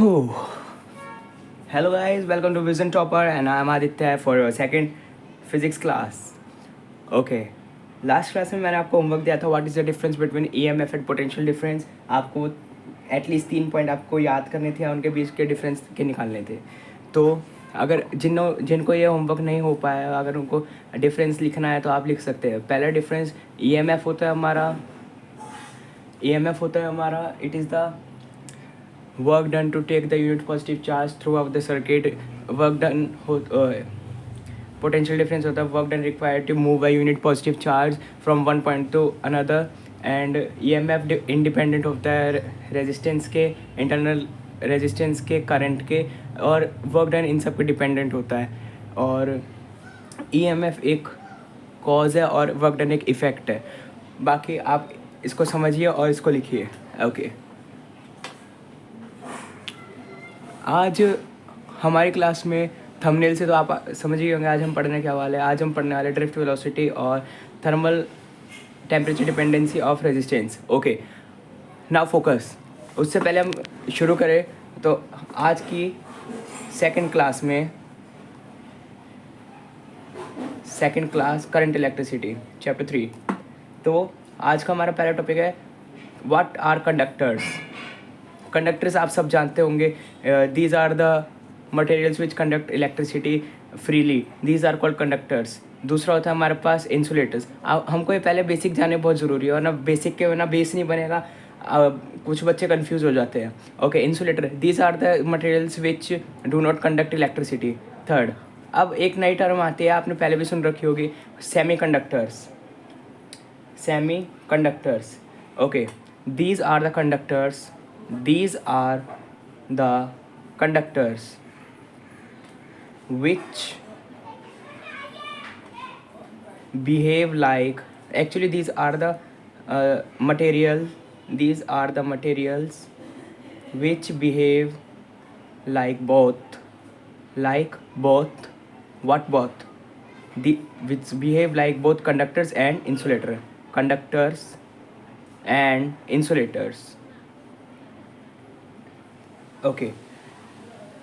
Oh, hello guys, welcome to Vision Topper and I am Aditya for your second physics class. Okay, last class में मैंने आपको homework दिया था what is the difference between EMF and potential difference. आपको at least 3 point आपको याद करने थे, उनके बीच के डिफरेंस के निकालने थे. तो अगर जिनको ये होमवर्क नहीं हो पाया, अगर उनको डिफरेंस लिखना है तो आप लिख सकते हैं. पहला डिफरेंस ईएमएफ होता है हमारा it is the work done to take the unit positive charge throughout the circuit. Work done potential difference होता है work done required to move a unit positive charge from one point to another. and EMF independent होता है resistance के, internal resistance के, current के, और work done इन सब पे dependent होता है. और EMF एक cause है और work done एक effect है. बाकी आप इसको समझिए और इसको लिखिए. ओके, आज हमारी क्लास में थंबनेल से तो आप समझ ही होंगे आज हम पढ़ने क्या वाले हैं. आज हम पढ़ने वाले ड्रिफ्ट वेलोसिटी और thermal temperature dependency of resistance. Okay, now focus. उससे पहले हम शुरू करें तो आज की second class current electricity chapter 3. तो आज का हमारा पहला टॉपिक है व्हाट आर कंडक्टर्स. कंडक्टर्स आप सब जानते होंगे. These are the materials which conduct electricity freely, these are called conductors. दूसरा होता है हमारे पास इंसुलेटर्स. हमको ये पहले बेसिक जानने बहुत ज़रूरी है, और ना बेसिक के बिना बेस नहीं बनेगा. कुछ बच्चे कंफ्यूज हो जाते हैं. Okay, insulator, these are the materials which do not conduct electricity. Third, अब एक नई टर्म आती है, आपने पहले भी सुन रखी होगी, semiconductors. Okay, these are the conductors. These are the conductors which behave like, actually these are the materials which behave like both which behave like both conductors and insulators. Okay,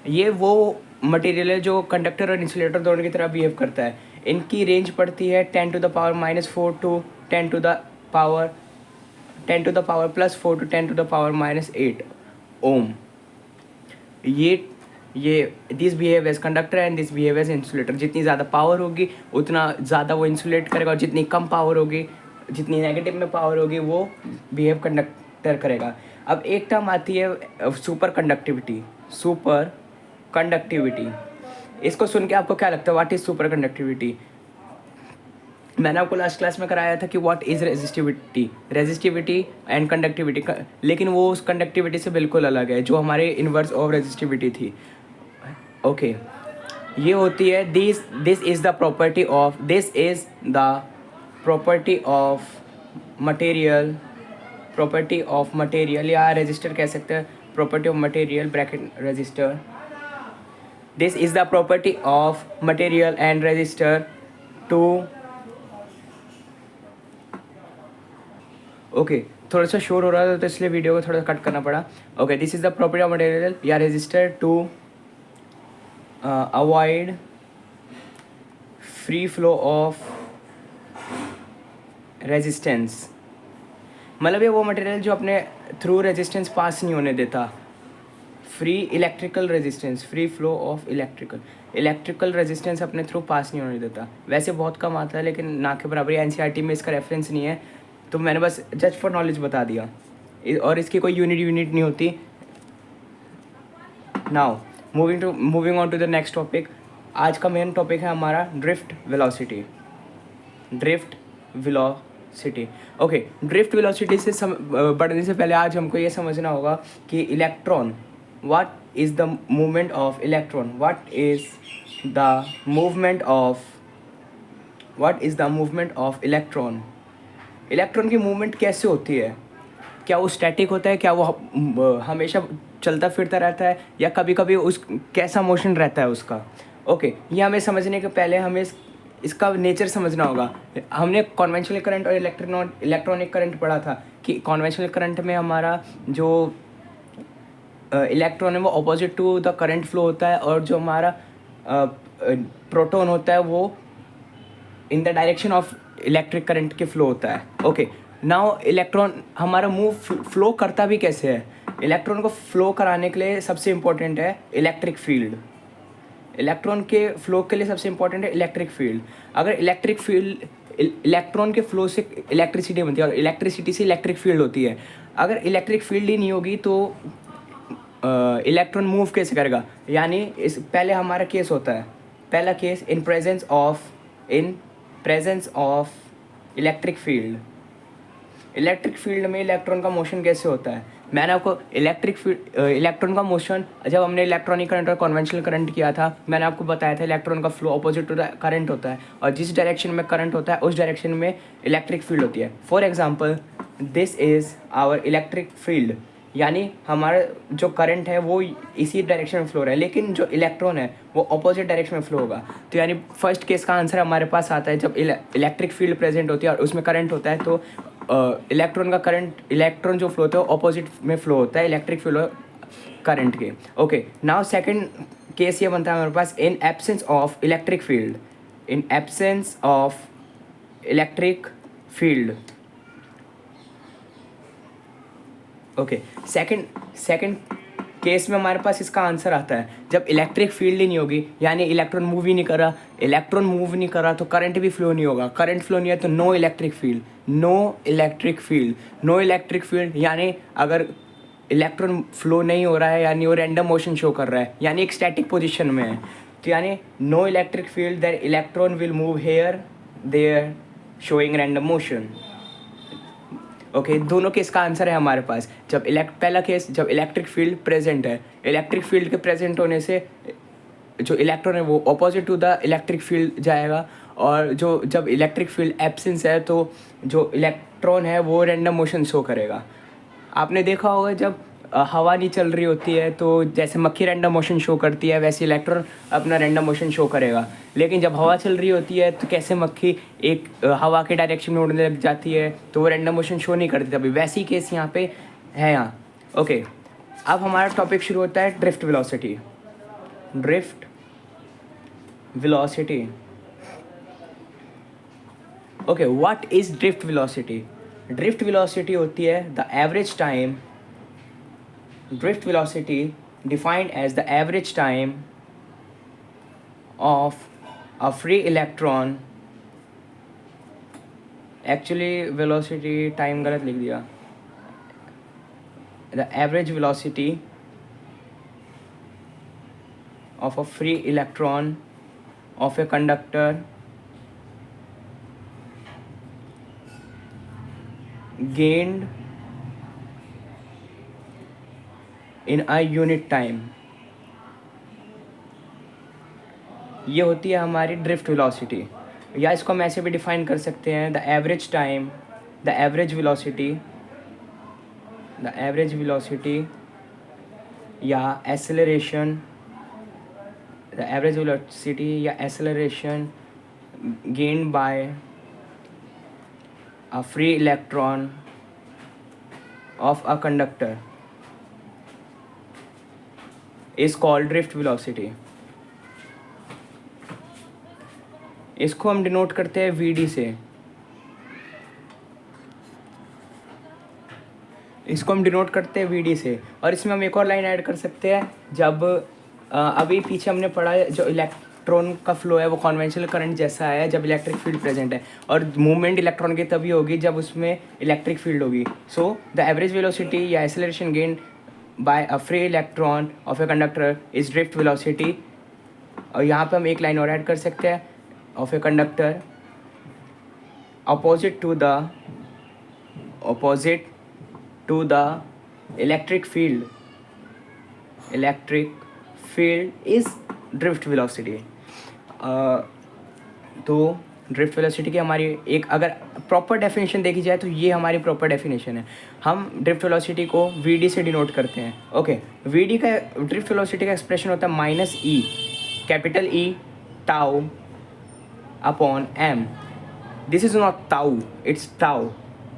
ये वो material है जो conductor और insulator दोनों की तरह behave करता है. इनकी रेंज पड़ती है 10 to the power -4 to 10 to the power +4 to 10 to the power -8 ohm. ये this behave as conductor and this behave as insulator. जितनी ज़्यादा पावर होगी उतना ज़्यादा वो इंसुलेट करेगा, और जितनी कम पावर होगी, जितनी नेगेटिव में पावर होगी, वो बिहेव कंडक्टर करेगा. अब एक टर्म आती है सुपर कंडक्टिविटी. इसको सुन के आपको क्या लगता है, व्हाट इज़ सुपर कंडक्टिविटी? मैंने आपको लास्ट क्लास में कराया था कि what is resistivity and conductivity, लेकिन वो उस कंडक्टिविटी से बिल्कुल अलग है जो हमारे इन्वर्स ऑफ रेजिस्टिविटी थी. ओके, ये होती है this is the property of material या रेजिस्टर कह सकते हैं. Property of material bracket resistor. This is the property of material and resistor too. Okay, थोड़ा सा शोर हो रहा था तो इसलिए वीडियो को थोड़ा कट करना पड़ा. Okay, this is the property of material या resistor to avoid free flow of resistance. मतलब ये वो मटेरियल जो अपने थ्रू रेजिस्टेंस पास नहीं होने देता. Free flow of electrical resistance अपने थ्रू पास नहीं होने देता. वैसे बहुत कम आता है, लेकिन ना के बराबर. एनसीईआरटी में इसका रेफरेंस नहीं है, तो मैंने बस जस्ट फॉर नॉलेज बता दिया, और इसकी कोई यूनिट नहीं होती. Now moving on to the next topic. आज का मेन टॉपिक है हमारा drift velocity. Okay, drift velocity से बढ़ने से पहले आज हमको ये समझना होगा कि electron, what is the movement of electron. What is the movement of electron. Electron की मूवमेंट कैसे होती है? क्या वो स्टैटिक होता है? क्या वो हमेशा चलता फिरता रहता है, या कभी कभी कैसा मोशन रहता है उसका? ओके, ये हमें समझने के पहले हमें इसका नेचर समझना होगा. हमने कॉन्वेंशनल करंट और इलेक्ट्रॉनिक करंट पढ़ा था कि कॉन्वेंशनल करंट में हमारा जो इलेक्ट्रॉन है वो opposite to the current flow होता है, और जो हमारा प्रोटॉन होता है वो in the direction of electric current के फ्लो होता है. ओके, नाउ इलेक्ट्रॉन हमारा मूव फ्लो करता भी कैसे है. इलेक्ट्रॉन को फ्लो कराने के लिए सबसे इम्पोर्टेंट है इलेक्ट्रिक फील्ड. इलेक्ट्रॉन के फ्लो के लिए सबसे इम्पोर्टेंट है इलेक्ट्रिक फील्ड. अगर इलेक्ट्रिक फील्ड, इलेक्ट्रॉन के फ्लो से इलेक्ट्रिसिटी बनती है और इलेक्ट्रिसिटी से इलेक्ट्रिक फील्ड होती है. अगर इलेक्ट्रिक फील्ड ही नहीं होगी तो इलेक्ट्रॉन मूव कैसे करेगा. यानी इस पहले हमारा केस होता है, पहला case in presence of electric field. Electric field में इलेक्ट्रॉन का मोशन कैसे होता है. मैंने आपको इलेक्ट्रॉन का मोशन, जब हमने इलेक्ट्रॉनिक करंट और कन्वेंशनल करंट किया था, मैंने आपको बताया था इलेक्ट्रॉन का flow opposite to the current होता है, और जिस डायरेक्शन में करंट होता है उस डायरेक्शन में इलेक्ट्रिक फील्ड होती है. For example, this is our electric field. यानी हमारा जो करंट है वो इसी डायरेक्शन में फ्लो हो रहा है, लेकिन जो इलेक्ट्रॉन है वो अपोजिट डायरेक्शन में फ्लो होगा. तो यानी फर्स्ट केस का आंसर हमारे पास आता है जब इलेक्ट्रिक फील्ड प्रेजेंट होती है और उसमें करंट होता है, तो इलेक्ट्रॉन जो फ्लो होता है वो अपोजिट में फ्लो होता है इलेक्ट्रिक फील्ड करंट के. ओके, नाउ सेकंड केस ये बनता है हमारे पास in absence of electric field. In absence of electric field. Okay, second case में हमारे पास इसका आंसर आता है जब इलेक्ट्रिक फील्ड ही नहीं होगी, यानी इलेक्ट्रॉन मूव ही नहीं कर रहा, तो करंट भी फ्लो नहीं होगा. करंट फ्लो नहीं है तो नो इलेक्ट्रिक फील्ड. यानी अगर इलेक्ट्रॉन फ्लो नहीं हो रहा है यानी वो रैंडम मोशन शो कर रहा है, यानी एक स्टैटिक पोजिशन में है. तो यानी no electric field, that electron will move here there showing random motion. Okay, दोनों केस का आंसर है हमारे पास. पहला केस जब इलेक्ट्रिक फील्ड प्रेजेंट है, इलेक्ट्रिक फील्ड के प्रेजेंट होने से जो इलेक्ट्रॉन है वो opposite to the electric field जाएगा, और जब इलेक्ट्रिक फील्ड एब्सेंस है तो जो इलेक्ट्रॉन है वो रैंडम मोशन शो करेगा. आपने देखा होगा जब हवा नहीं चल रही होती है तो जैसे मक्खी रैंडम मोशन शो करती है वैसे इलेक्ट्रॉन अपना रैंडम मोशन शो करेगा. लेकिन जब हवा चल रही होती है तो कैसे मक्खी एक हवा के डायरेक्शन में उड़ने लग जाती है तो वो रैंडम मोशन शो नहीं करती. तभी वैसी केस यहाँ पे है यहाँ. ओके, अब हमारा टॉपिक शुरू होता है drift velocity. Okay, what is drift velocity. Drift velocity होती है the average time. Drift velocity defined as the average time of a free electron. Actually velocity time गलत लिख दिया. The average velocity of a free electron of a conductor gained in a unit time. ये होती है हमारी drift velocity, या इसको हम ऐसे भी डिफाइन कर सकते हैं the average time, the average velocity या एक्सेलरेशन, द एवरेज वेलोसिटी या acceleration gained by a free electron of a conductor is called drift velocity. इसको हम डिनोट करते हैं VD से. और इसमें हम एक और लाइन ऐड कर सकते हैं. जब अभी पीछे हमने पढ़ा है जो इलेक्ट्रॉन का फ्लो है वो कन्वेंशनल करंट जैसा है जब इलेक्ट्रिक फील्ड प्रेजेंट है, और मूवमेंट इलेक्ट्रॉन की तभी होगी जब उसमें इलेक्ट्रिक फील्ड होगी. सो द एवरेज वेलोसिटी या acceleration gain by a free electron of a conductor is drift velocity. और यहाँ पे हम एक लाइन और ऐड कर सकते हैं of a conductor opposite to the electric field is drift velocity. तो ड्रिफ्ट वेलोसिटी की हमारी एक अगर प्रॉपर डेफिनेशन देखी जाए तो ये हमारी प्रॉपर डेफिनेशन है. हम ड्रिफ्ट वेलोसिटी को VD से डिनोट करते हैं. ओके, VD का ड्रिफ्ट वेलोसिटी का एक्सप्रेशन होता है -E, capital E tau upon m. This is not tau, it's tau,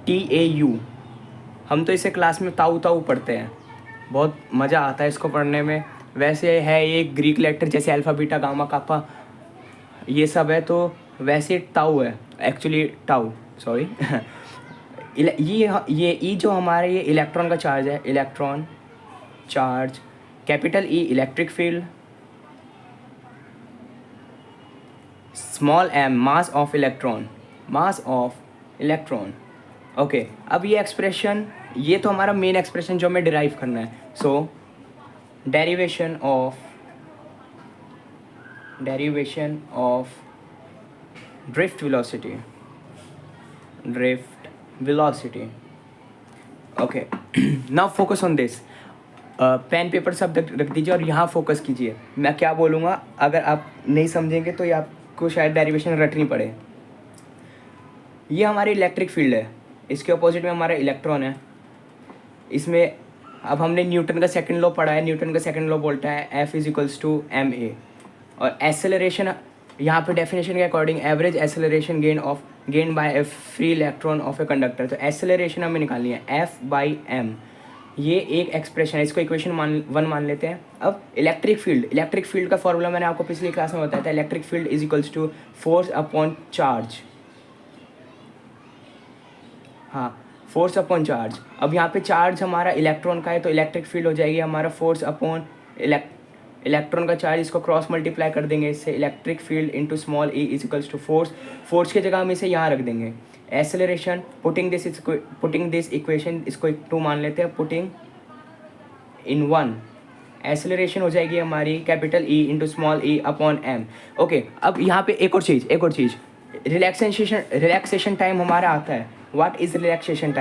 TAU. हम तो इसे क्लास में ताऊ पढ़ते हैं. बहुत मज़ा आता है इसको पढ़ने में। वैसे है ये ग्रीक लेटर जैसे अल्फ़ा बीटा गामा कापा ये सब है, तो वैसे टाउ है एक्चुअली, टाउ सॉरी ये ई जो हमारे ये इलेक्ट्रॉन का चार्ज है, electron charge, capital E electric field, small M mass of electron, mass of electron. Okay, अब ये एक्सप्रेशन, ये तो हमारा मेन एक्सप्रेशन जो हमें डिराइव करना है। So derivation of drift velocity. Okay, now focus on this. Pen paper सब रख दीजिए और यहाँ फोकस कीजिए। मैं क्या बोलूँगा, अगर आप नहीं समझेंगे तो ये आपको शायद डेरिवेशन रटनी पड़े। ये हमारी इलेक्ट्रिक फील्ड है, इसके अपोजिट में हमारा इलेक्ट्रॉन है। इसमें अब हमने न्यूटन का सेकंड लॉ पढ़ा है। न्यूटन का सेकंड लॉ बोलता है F = ma, और एक्सेलरेशन यहाँ पे डेफिनेशन के according average acceleration gain by A free electron of a conductor. तो एक्सेलरेशन हमें निकालनी है F/m। ये एक एक्सप्रेशन है, इसको इक्वेशन 1 मान लेते हैं। अब इलेक्ट्रिक फील्ड का फॉर्मूला मैंने आपको पिछली क्लास में बताया था। Electric field = force upon charge. हाँ, फोर्स अपॉन चार्ज। अब यहाँ पे चार्ज हमारा इलेक्ट्रॉन का है, तो इलेक्ट्रिक फील्ड हो जाएगी हमारा फोर्स अपॉन इलेक्ट्रॉन का चार्ज। इसको क्रॉस मल्टीप्लाई कर देंगे इससे, electric field into small e = force की जगह हम इसे यहाँ रख देंगे। एक्सेलरेशन, पुटिंग दिस इक्वेशन, इसको 2 मान लेते हैं, पुटिंग इन 1, एक्सेलरेशन हो जाएगी हमारी capital E into small e upon m। Okay, अब यहाँ पे एक और चीज़, रिलैक्सेशन टाइम हमारा आता है। व्हाट इज रिलैक्सेशन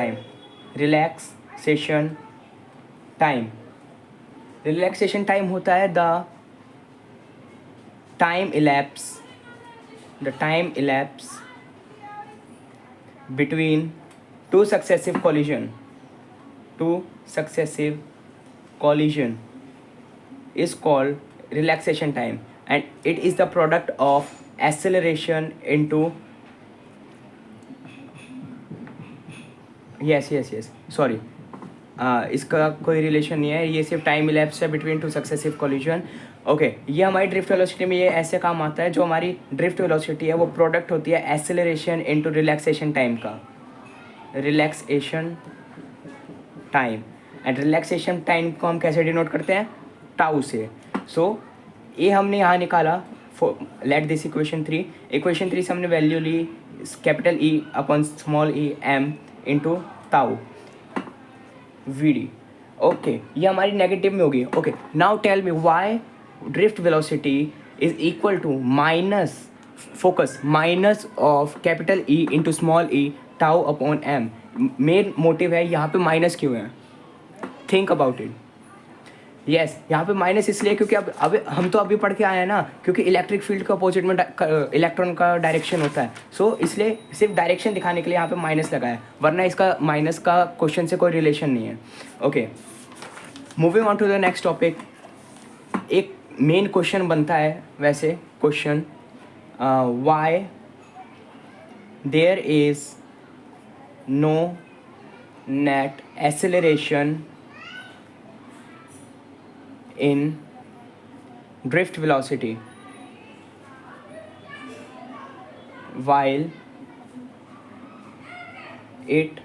टाइम होता है the time elapse between two successive collision is called relaxation time, and it is the product of acceleration into yes sorry, इसका कोई रिलेशन नहीं है, ये सिर्फ टाइम इलैप्स है between two successive collision. Okay, ये हमारी ड्रिफ्ट वेलोसिटी में ये ऐसे काम आता है। जो हमारी ड्रिफ्ट वेलोसिटी है वो प्रोडक्ट होती है एक्सेलरेशन इनटू रिलैक्सेशन टाइम का, relaxation time. And relaxation time को हम कैसे डिनोट करते हैं, टाउ से। सो ये हमने यहाँ निकाला, लेट दिस इक्वेशन 3 से हमने वैल्यू ली capital E upon small e m into tau vd। Okay, ये हमारी नेगेटिव में होगी। Okay, now tell me why drift velocity is equal to minus of capital E into small e tau upon m। Main motive है यहाँ पे minus क्यों है, think about it. Yes, यहाँ पे माइनस इसलिए क्योंकि अब हम तो अभी पढ़ के आए हैं ना, क्योंकि इलेक्ट्रिक फील्ड के अपोजिट में इलेक्ट्रॉन का डायरेक्शन होता है। सो इसलिए सिर्फ डायरेक्शन दिखाने के लिए यहाँ पे माइनस लगा है, वरना इसका माइनस का क्वेश्चन से कोई रिलेशन नहीं है। Okay, moving on to the next topic. एक मेन क्वेश्चन बनता है वैसे, question why there is no net acceleration in drift velocity while it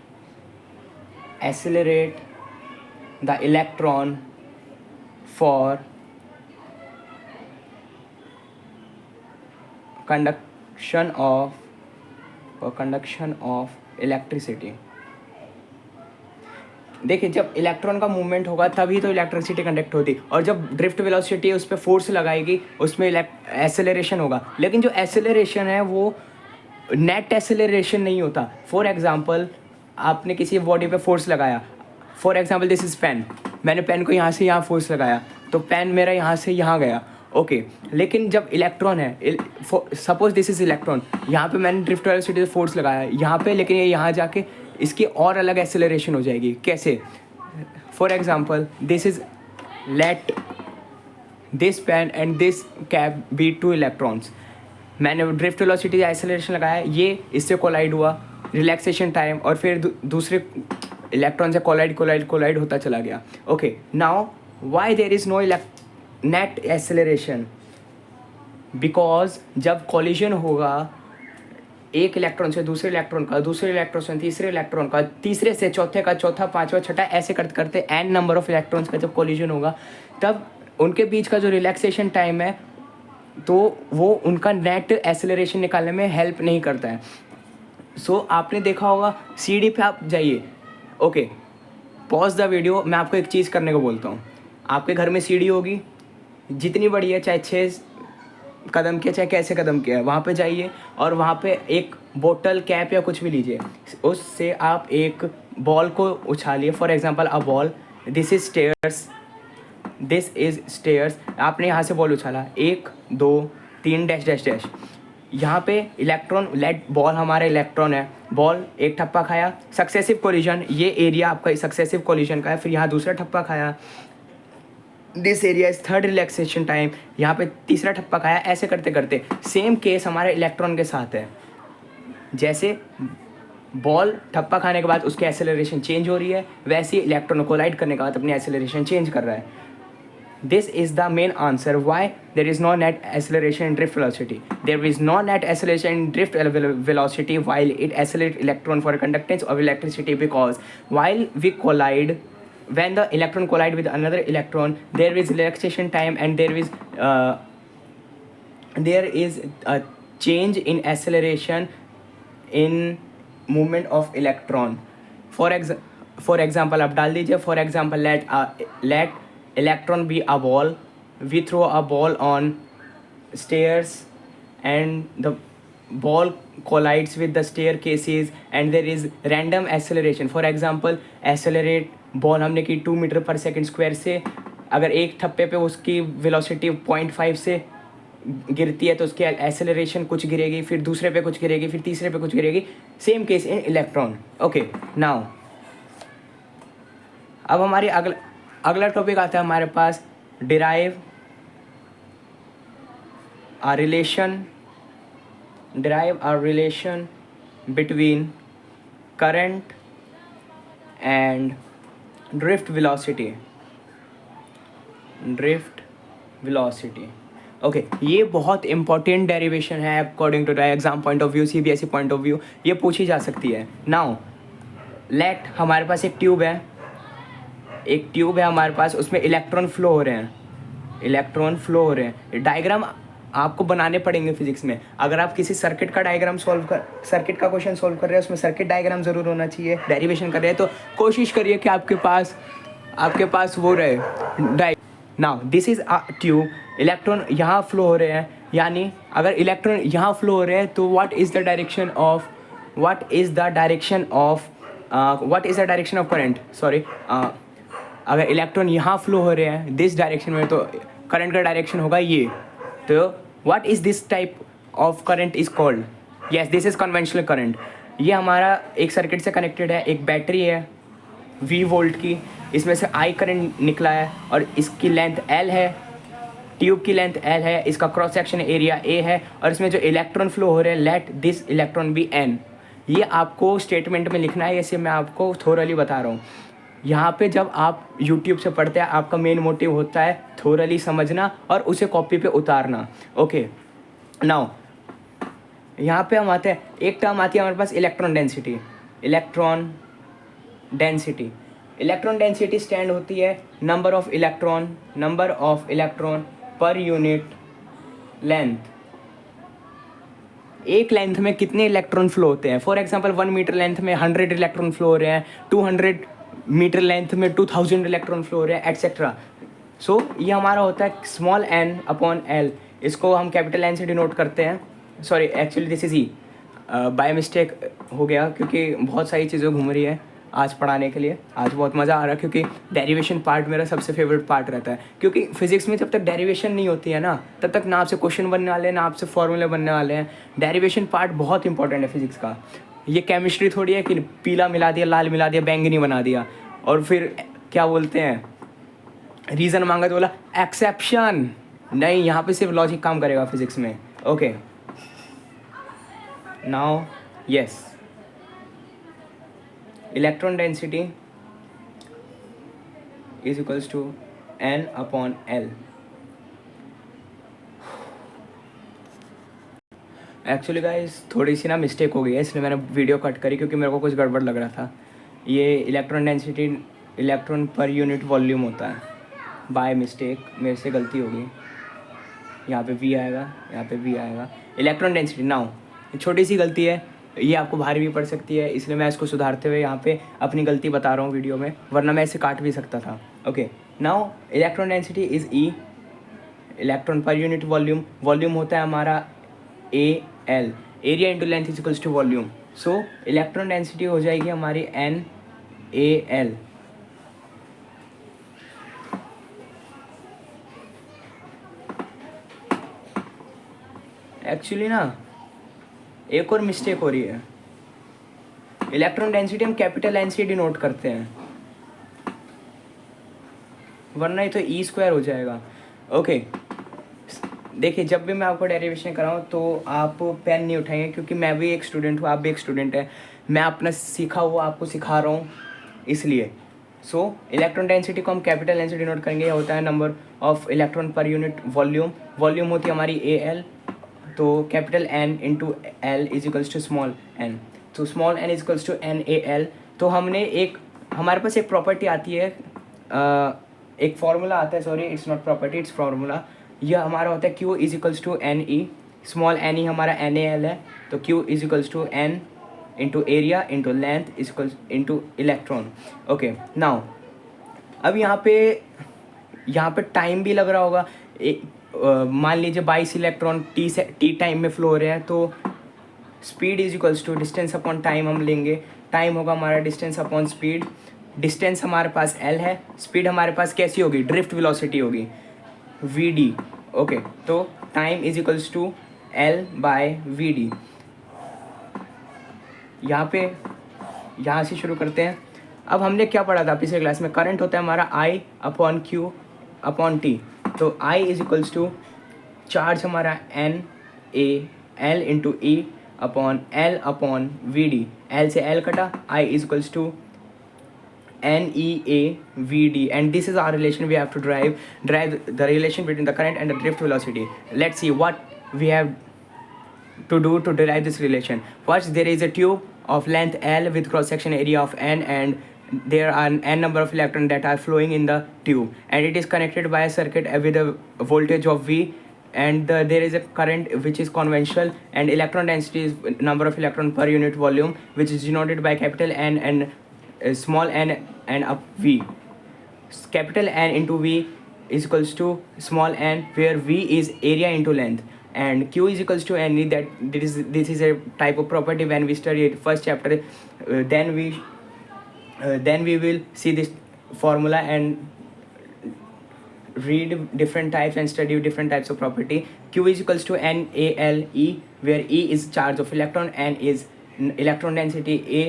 accelerate the electron for conduction of electricity। देखिए, जब इलेक्ट्रॉन का मूवमेंट होगा तभी तो इलेक्ट्रिसिटी कंडक्ट होती, और जब ड्रिफ्ट वेलोसिटी है उस पर फोर्स लगाएगी उसमें एक्सेलरेशन होगा। लेकिन जो एक्सेलरेशन है वो नेट एक्सेलरेशन नहीं होता। फॉर एग्जांपल, आपने किसी बॉडी पे फोर्स लगाया, for example this is pen, मैंने पेन को यहाँ से यहाँ फोर्स लगाया तो पेन मेरा यहाँ से यहाँ गया। ओके, लेकिन जब इलेक्ट्रॉन है, सपोज दिस इज़ इलेक्ट्रॉन, यहाँ पे मैंने ड्रिफ्ट वेलोसिटी से फोर्स लगाया यहाँ पे, लेकिन ये यहाँ जाके इसकी और अलग एक्सेलरेशन हो जाएगी। कैसे? For example, this is let this pen and this cap be 2 electrons. मैंने ड्रिफ्ट वेलोसिटी एक्सेलरेशन लगाया, ये इससे कोलाइड हुआ, रिलैक्सेशन टाइम, और फिर दूसरे इलेक्ट्रॉन से कोलाइड होता चला गया. Okay, now why there is no net acceleration? Because जब कॉलिजन होगा एक इलेक्ट्रॉन से दूसरे इलेक्ट्रॉन का, दूसरे इलेक्ट्रॉन से तीसरे इलेक्ट्रॉन का, तीसरे से चौथे का, चौथा पांचवा छठा, ऐसे करते करते n नंबर ऑफ इलेक्ट्रॉन्स का जब कॉलिजन होगा, तब उनके बीच का जो रिलैक्सेशन टाइम है तो वो उनका नेट एक्सेलरेशन निकालने में हेल्प नहीं करता है. सो आपने देखा होगा सीढ़ी पे आप जाइए. Okay, pause the video. मैं आपको एक चीज़ करने को बोलता हूँ. आपके घर में सीढ़ी होगी, जितनी बड़ी है, चाहे 6 कदम की है चाहे कैसे कदम की है, वहाँ पे जाइए और वहाँ पे एक बोतल, कैप या कुछ भी लीजिए. उससे आप एक बॉल को उछालिए. For example a ball, this is stairs. आपने यहाँ से बॉल उछाला, 1 2 3 डैश डैश डैश. यहाँ पे इलेक्ट्रॉन, लेट बॉल हमारा इलेक्ट्रॉन है, बॉल एक ठप्पा खाया, सक्सेसिव कोलिजन, ये एरिया आपका सक्सेसिव कोलिजन का है. फिर यहाँ दूसरा ठप्पा खाया, this area is third relaxation time, यहाँ पे तीसरा ठप्पा खाया. ऐसे करते करते सेम केस हमारे इलेक्ट्रॉन के साथ है. जैसे बॉल ठप्पा खाने के बाद उसकी एक्सेलरेशन चेंज हो रही है, वैसे ही इलेक्ट्रॉन कोलाइड करने के बाद अपनी एक्सेलरेशन चेंज कर रहा है. This is the main answer why there is no net acceleration in drift velocity. There is no net acceleration in drift velocity while it accelerate electron for conductance of electricity, because while we collide, when the electron collide with another electron, there is relaxation time and there is a change in acceleration in movement of electron. For example आप डाल दीजिए, for example let electron be a ball. We throw a ball on stairs and the ball collides with the staircases and there is random acceleration. For example accelerate ball हमने की 2 metre पर second square से, अगर एक ठप्पे पे उसकी velocity 0.5 से गिरती है तो उसकी एक्सेलरेशन कुछ गिरेगी, फिर दूसरे पे कुछ गिरेगी, फिर तीसरे पे कुछ गिरेगी. Same case in electron. Okay, now अब हमारी अगला टॉपिक आता है हमारे पास, derive a relation between current and drift velocity. ओके, ये बहुत इंपॉर्टेंट डेरिवेशन है according to the exam point of view, CBSE point of view. ये पूछी जा सकती है. नाउ लेट हमारे पास एक ट्यूब है हमारे पास, उसमें इलेक्ट्रॉन फ्लो हो रहे हैं. डायग्राम आपको बनाने पड़ेंगे फिजिक्स में. अगर आप किसी सर्किट का क्वेश्चन सॉल्व कर रहे हैं, उसमें सर्किट डायग्राम ज़रूर होना चाहिए. डेरिवेशन कर रहे हैं तो कोशिश करिए कि आपके पास वो रहे. Now this is a tube, electron यहाँ फ्लो हो रहे हैं, यानी अगर इलेक्ट्रॉन यहाँ फ्लो हो रहे हैं तो what is the direction of current. Sorry, अगर इलेक्ट्रॉन यहाँ फ्लो हो रहे हैं दिस डायरेक्शन में, तो करंट का डायरेक्शन होगा ये. तो what is this type of current is called? Yes, this is conventional current. ये हमारा एक सर्किट से कनेक्टेड है, एक बैटरी है V वोल्ट की, इसमें से I करंट निकला है और इसकी लेंथ L है, ट्यूब की लेंथ L है, इसका क्रॉस सेक्शन एरिया A है और इसमें जो इलेक्ट्रॉन फ्लो हो रहे हैं, let this electron be N. ये आपको स्टेटमेंट में लिखना है, इसे मैं आपको थोरली बता रहा हूँ. यहाँ पे जब आप YouTube से पढ़ते हैं, आपका मेन मोटिव होता है थोरली समझना और उसे कॉपी पे उतारना. ओके, नाउ यहाँ पे हम आते हैं, एक टर्म आती है हमारे पास इलेक्ट्रॉन डेंसिटी स्टैंड होती है number of electron per unit length. एक लेंथ में कितने इलेक्ट्रॉन फ्लो होते हैं. फॉर एग्जांपल 1 मीटर लेंथ में 100 इलेक्ट्रॉन फ्लो हो रहे हैं, 200 मीटर लेंथ में 2000 इलेक्ट्रॉन फ्लो हो रहे हैं, एट्सेट्रा. सो ये हमारा होता है स्मॉल n अपॉन L. इसको हम कैपिटल N से डिनोट करते हैं. Sorry, actually this is E. By mistake हो गया क्योंकि बहुत सारी चीज़ें घूम रही है आज पढ़ाने के लिए. आज बहुत मज़ा आ रहा है क्योंकि डेरिवेशन पार्ट मेरा सबसे फेवरेट पार्ट रहता है. क्योंकि फिजिक्स में जब तक डेरिवेशन नहीं होती है ना, तब तक ना आपसे क्वेश्चन बनने वाले हैं, ना आपसे फॉर्मूले बनने वाले हैं. डेरिवेशन पार्ट बहुत इंपॉर्टेंट है फिजिक्स का. ये केमिस्ट्री थोड़ी है कि पीला मिला दिया, लाल मिला दिया, बैंगनी बना दिया और फिर क्या बोलते हैं, रीज़न मांगा तो बोला एक्सेप्शन. नहीं, यहाँ पे सिर्फ लॉजिक काम करेगा फिजिक्स में. Okay, now yes, electron density is equals to N upon L. Actually guys थोड़ी सी ना मिस्टेक हो गई है, इसलिए मैंने वीडियो कट करी क्योंकि मेरे को कुछ गड़बड़ लग रहा था। ये इलेक्ट्रॉन डेंसिटी इलेक्ट्रॉन पर यूनिट वॉल्यूम होता है, बाय मिस्टेक मेरे से गलती हो गई। यहाँ पे वी आएगा, यहाँ पे वी आएगा। इलेक्ट्रॉन डेंसिटी नाउ, छोटी सी गलती है, ये आपको भारी भी पड़ सकती है, इसलिए मैं इसको सुधारते हुए यहाँ पे अपनी गलती बता रहा हूँ वीडियो में, वरना मैं इसे काट भी सकता था। Okay, now electron density is E, electron पर यूनिट वॉल्यूम, वॉल्यूम होता है हमारा A L, area into length is equals to volume. So electron density हो जाएगी हमारी एन ए एल। एक्चुअली ना एक और मिस्टेक हो रही है, इलेक्ट्रॉन डेंसिटी हम कैपिटल एन से डिनोट करते हैं, वरना ये तो ई स्क्वायर हो जाएगा। ओके, देखिए जब भी मैं आपको डेरिवेशन कराऊँ तो आप पेन नहीं उठाएंगे, क्योंकि मैं भी एक स्टूडेंट हूँ, आप भी एक स्टूडेंट है, मैं अपना सीखा हुआ आपको सिखा रहा हूँ इसलिए। सो इलेक्ट्रॉन डेंसिटी को हम कैपिटल एन से डिनोट करेंगे, यह होता है नंबर ऑफ इलेक्ट्रॉन पर यूनिट वॉल्यूम, वॉल्यूम होती है हमारी ए एल, तो capital N into L is equals to small N, तो small N is equals to N A L. तो हमने एक, हमारे पास एक प्रॉपर्टी आती है, एक फार्मूला आता है, sorry it's not property it's formula, यह हमारा होता है Q is equals to N E, small N E हमारा एन ए एल है, तो Q is equals to N into area into length is equals into electron. Okay, now अब यहाँ पे टाइम भी लग रहा होगा, मान लीजिए 22 इलेक्ट्रॉन टी टाइम में फ्लो हो रहे हैं, तो speed is equals to distance upon time हम लेंगे, टाइम होगा हमारा डिस्टेंस अपॉन स्पीड, डिस्टेंस हमारे पास एल है, स्पीड हमारे पास कैसी होगी, ड्रिफ्ट वेलोसिटी होगी वी डी। ओके, तो time is equals to L by V D. यहाँ से शुरू करते हैं। अब हमने क्या पढ़ा था पिछले क्लास में, करंट होता है हमारा I upon Q upon T, तो I is equals to charge हमारा N A L into E upon L upon V D, L से एल कटा, I is equals to N E A V D, and this is our relation we have to derive the relation between the current and the drift velocity. Let's see what we have to do to derive this relation. First, there is a tube of length L with cross section area of N, and there are n number of electrons that are flowing in the tube, and it is connected by a circuit with a voltage of V, and there is a current which is conventional, and electron density is number of electron per unit volume, which is denoted by capital N and small n and up V. Capital N into V is equals to small n, where V is area into length, and Q is equals to N. That this is a type of property when we study it first chapter. Then we will see this formula and read different types and study different types of property. Q is equals to N A L E, where E is charge of electron, N is electron density, A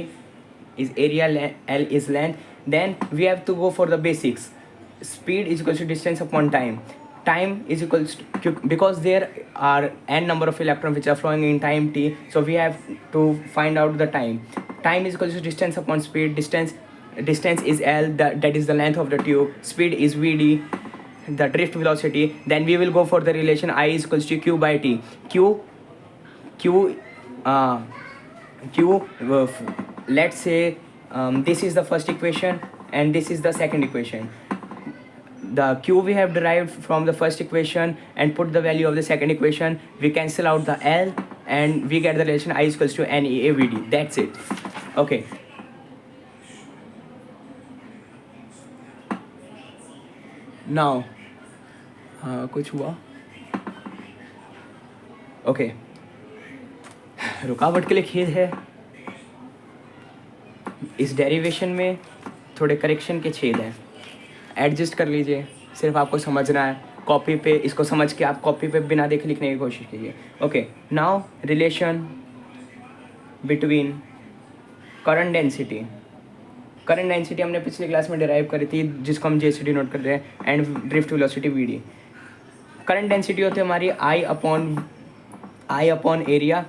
is area, L is length. Then we have to go for the basics. Speed is equals to distance upon time. Time is equals to, because there are n number of electrons which are flowing in time t, so we have to find out the time. Time is equals to distance upon speed. Distance is L, that is the length of the tube. Speed is Vd, the drift velocity. Then we will go for the relation I is equals to Q by T. Let's say this is the first equation and this is the second equation. The Q we have derived from the first equation and put the value of the second equation. We cancel out the L and we get the relation I is equals to NEAVD. That's it. Okay. Now कुछ हुआ? Okay, रुकावट के लिए खेद है, इस derivation में थोड़े करेक्शन के छेद हैं, एडजस्ट कर लीजिए, सिर्फ आपको समझना है। कॉपी पे इसको समझ के आप कॉपी पे बिना देखे लिखने की कोशिश कीजिए। Okay, now relation between current density. Current density हमने पिछली क्लास में डिराइव करी थी, जिसको हम जे से डिनोट करते हैं, and drift velocity V D. Current density होती है हमारी I upon area,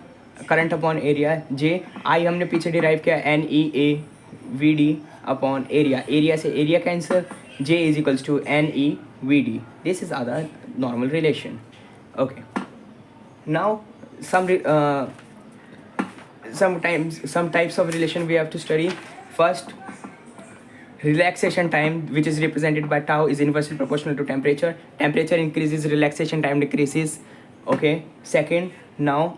current upon area. J I हमने पीछे डिराइव किया NEAVD अपॉन एरिया, एरिया से area cancel, J is equals to NEVD. This is other normal relation. Okay. Now some types of relation we have to study. First, relaxation time, which is represented by tau, is inversely proportional to temperature. Temperature increases, relaxation time decreases. Okay. Second, now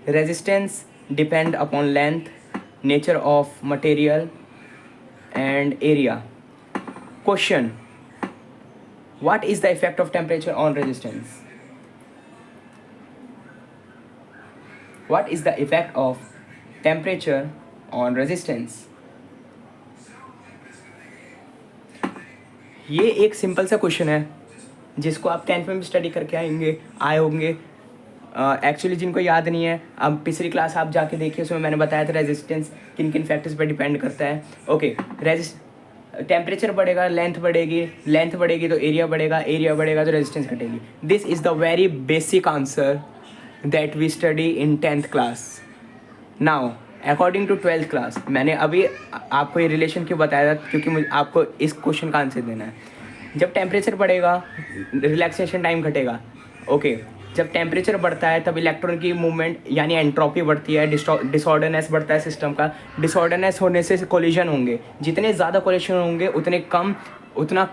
resistance depend upon length, nature of material, and area. Question: what is the effect of temperature on resistance? What is the effect of temperature on resistance? ये एक simple सा question है जिसको आप 10th में भी study करके आए होंगे। एक्चुअली जिनको याद नहीं है, अब पिछली क्लास आप जाके देखिए, उसमें मैंने बताया था रेजिस्टेंस किन किन फैक्टर्स पर डिपेंड करता है। ओके, टेम्परेचर बढ़ेगा, लेंथ बढ़ेगी तो एरिया बढ़ेगा तो रेजिस्टेंस घटेगी। This is the very basic answer that we study in 10th class. Now according to 12th class, मैंने अभी आपको ये रिलेशन क्यों बताया था, क्योंकि मुझे आपको इस क्वेश्चन का आंसर देना है। जब टेम्परेचर बढ़ेगा रिलैक्सेशन टाइम घटेगा। ओके, जब टेम्परेचर बढ़ता है तब इलेक्ट्रॉन की मूवमेंट यानी एंट्रोपी बढ़ती है, डिसऑर्डरनेस बढ़ता है सिस्टम का। डिसऑर्डरनेस होने से कोलिजन होंगे, जितने ज़्यादा कोलिजन होंगे उतना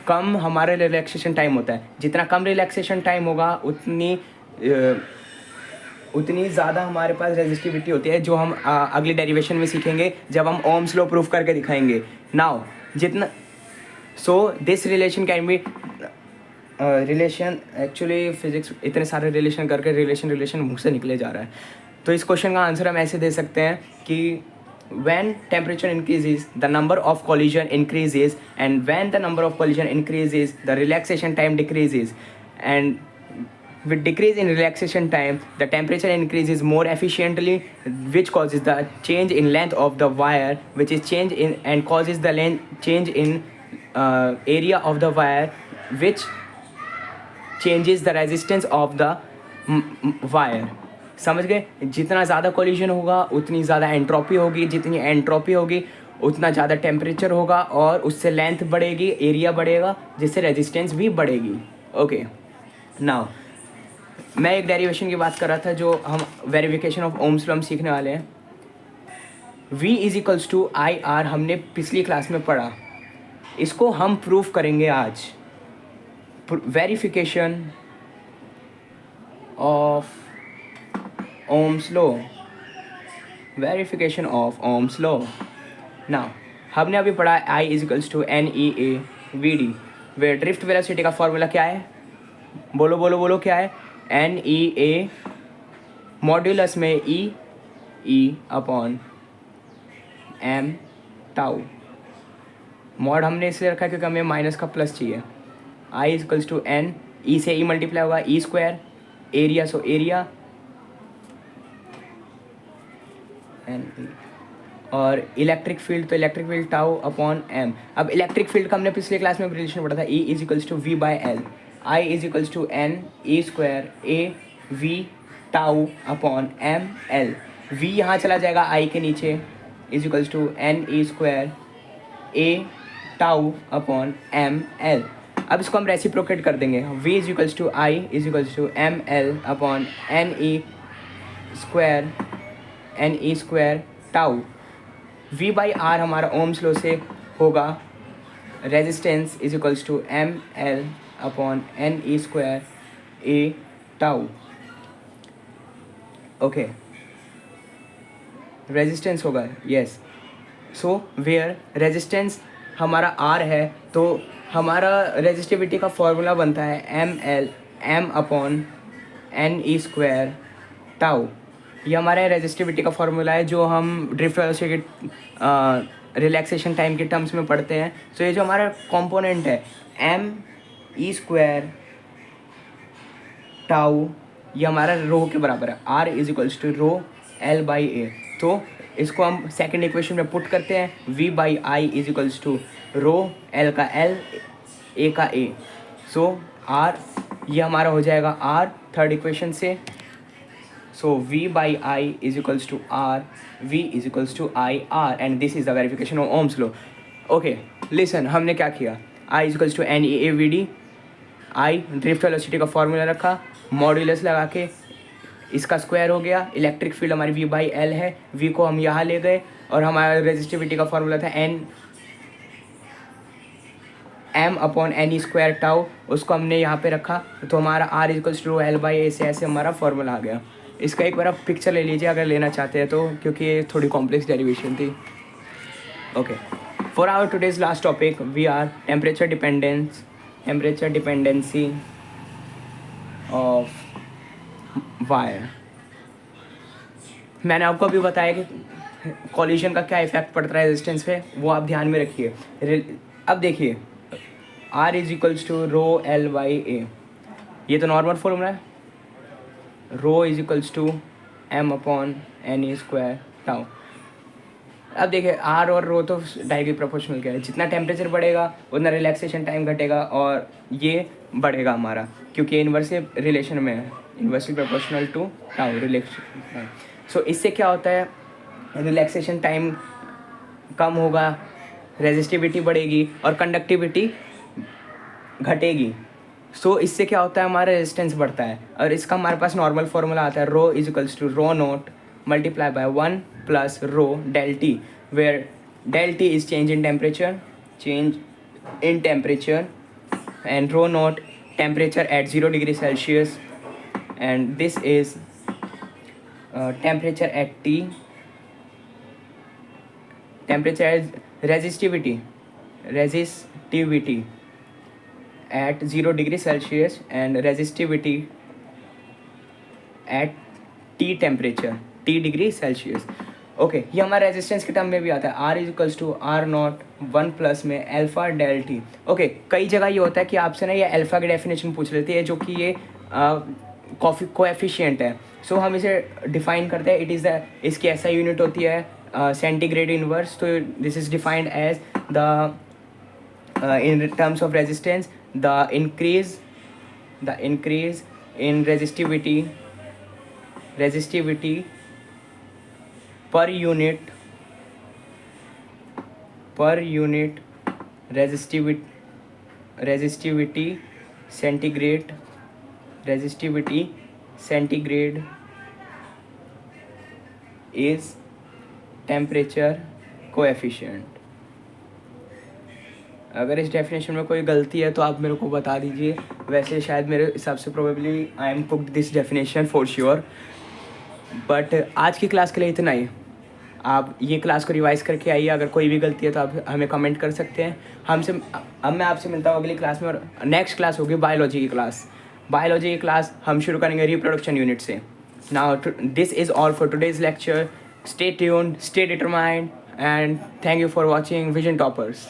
कम हमारा रिलैक्सेशन टाइम होता है। जितना कम रिलैक्सेशन टाइम होगा उतनी ज़्यादा हमारे पास रेजिस्टिविटी होती है, जो हम अगली डेरिवेशन में सीखेंगे जब हम ओम्स लॉ प्रूफ करके दिखाएंगे। Now this relation can be relation, actually physics इतने सारे रिलेशन करके रिलेशन मुँह से निकले जा रहा है। तो इस क्वेश्चन का आंसर हम ऐसे दे सकते हैं कि when temperature increases the number of collision increases, and when the number of collision increases the relaxation time decreases, and with decrease in relaxation time the temperature increases more efficiently, which causes the change in length of the wire, which is change in and causes the change in area of the wire, which changes the resistance of the wire. समझ गए? जितना ज़्यादा collision होगा उतनी ज़्यादा entropy होगी, जितनी entropy होगी उतना ज़्यादा टेम्परेचर होगा, और उससे लेंथ बढ़ेगी, एरिया बढ़ेगा, जिससे रेजिस्टेंस भी बढ़ेगी। ओके, नाउ मैं एक डेरिवेशन की बात कर रहा था जो हम वेरिफिकेशन ऑफ ओम्स लॉ सीखने वाले हैं। V is equals to I R हमने पिछली क्लास में पढ़ा, इसको हम प्रूफ करेंगे आज। Verification of Ohm's law, verification of Ohm's law. Now हमने अभी पढ़ा I is equals to NEAVD, वे ड्रिफ्ट वेलोसिटी का फॉर्मूला क्या है? बोलो क्या है? NEA मॉड्यूलस में E upon M tau. Mod हमने इसलिए रखा क्योंकि हमें माइनस का प्लस चाहिए। I is equals to N, E से E मल्टीप्लाई होगा, E square, area so area NE, और इलेक्ट्रिक फील्ड तो electric field tau upon M। अब इलेक्ट्रिक फील्ड का हमने पिछले क्लास में रिलेशन पढ़ा था, E is equals to V by L, I is equals to N E square A V tau upon M L। V यहाँ चला जाएगा I के नीचे, is equals to N E square A tau upon M L। अब इसको हम reciprocate कर देंगे, V is equals to I is equals to M L upon N E square tau. V by R हमारा Ohm's law से होगा, resistance is equals to M L upon NE square A tau. Okay, resistance होगा, yes. So where resistance हमारा R है तो हमारा resistivity का formula बनता है M upon NE square tau. ये हमारे रेजिस्टिविटी का फॉर्मूला है जो हम ड्रिफ्ट वेलोसिटी के रिलैक्सेशन टाइम के टर्म्स में पढ़ते हैं। तो ये जो हमारा कंपोनेंट है ME स्क्वायर टाउ, ये हमारा रो के बराबर है, R is equals to rho L by A। तो इसको हम सेकेंड इक्वेशन में पुट करते हैं, V by I is equals to rho L का L A का A। सो R ये हमारा हो जाएगा R थर्ड इक्वेशन से। So V by I is equals to R, V is equals to I R, and this is the verification of Ohm's law. Okay, listen, हमने क्या किया? I equals to N A V D. I drift velocity का formula रखा, modulus लगा के इसका square हो गया। इलेक्ट्रिक फील्ड हमारी वी बाई एल है, वी को हम यहाँ ले गए और हमारा रेजिस्टिविटी का फॉर्मूला था N M upon N E square tau, उसको हमने यहाँ पे रखा तो हमारा R equals to L by A से ऐसे हमारा फॉर्मूला आ गया। इसका एक बार आप पिक्चर ले लीजिए अगर लेना चाहते हैं तो, क्योंकि ये थोड़ी कॉम्प्लेक्स डेरिवेशन थी। Okay, for our today's last topic we are temperature dependency of wire. मैंने आपको अभी बताया कि कॉलिजन का क्या इफेक्ट पड़ता है रेजिस्टेंस पे, वो आप ध्यान में रखिए। अब देखिए R is equals to rho L by A, ये तो नॉर्मल फॉर्मूला है। Rho is equals to M upon N E square tau. अब देखिए R और रो तो डायरेक्टली प्रोपोर्शनल क्या है, जितना टेम्परेचर बढ़ेगा उतना रिलैक्सेशन टाइम घटेगा और ये बढ़ेगा हमारा, क्योंकि इन्वर्सली रिलेशन में है, inversely proportional to tau relation. So इससे क्या होता है, रिलैक्सेशन टाइम कम होगा, रेजिस्टिविटी बढ़ेगी और कंडक्टिविटी घटेगी। सो इससे क्या होता है, हमारा रेजिस्टेंस बढ़ता है और इसका हमारे पास नॉर्मल फार्मूला आता है rho is equals to rho naught multiply by 1 plus rho del T, where del T is change in temperature and rho naught temperature at 0 degree Celsius, and this is temperature at T. Temperature is resistivity at 0 degree Celsius and resistivity at T temperature T degree Celsius. Okay, ये हमारा resistance के term में भी आता है, R is equals to R naught 1 plus में alpha del T. Okay, कई जगह ये होता है कि आपसे ना ये अल्फा की डेफिनेशन पूछ लेती है, जो कि ये कोएफिशिएंट है। सो हम इसे डिफाइन करते हैं, इट इज़ द, इसकी ऐसा यूनिट होती है सेंटीग्रेड इनवर्स। तो this is defined as the in terms of resistance, the increase in resistivity per unit resistivity centigrade is temperature coefficient। अगर इस डेफिनेशन में कोई गलती है तो आप मेरे को बता दीजिए, वैसे शायद मेरे हिसाब से probably I am cooked this definition for sure. But आज की क्लास के लिए इतना ही। आप ये क्लास को रिवाइज करके आइए, अगर कोई भी गलती है तो आप हमें कमेंट कर सकते हैं। अब मैं आपसे मिलता हूँ अगली क्लास में, और नेक्स्ट क्लास होगी बायोलॉजी की क्लास। बायोलॉजी की क्लास हम शुरू करेंगे रिप्रोडक्शन यूनिट से। Now this is all for today's lecture. Stay tuned, stay determined, and thank you for watching vision toppers.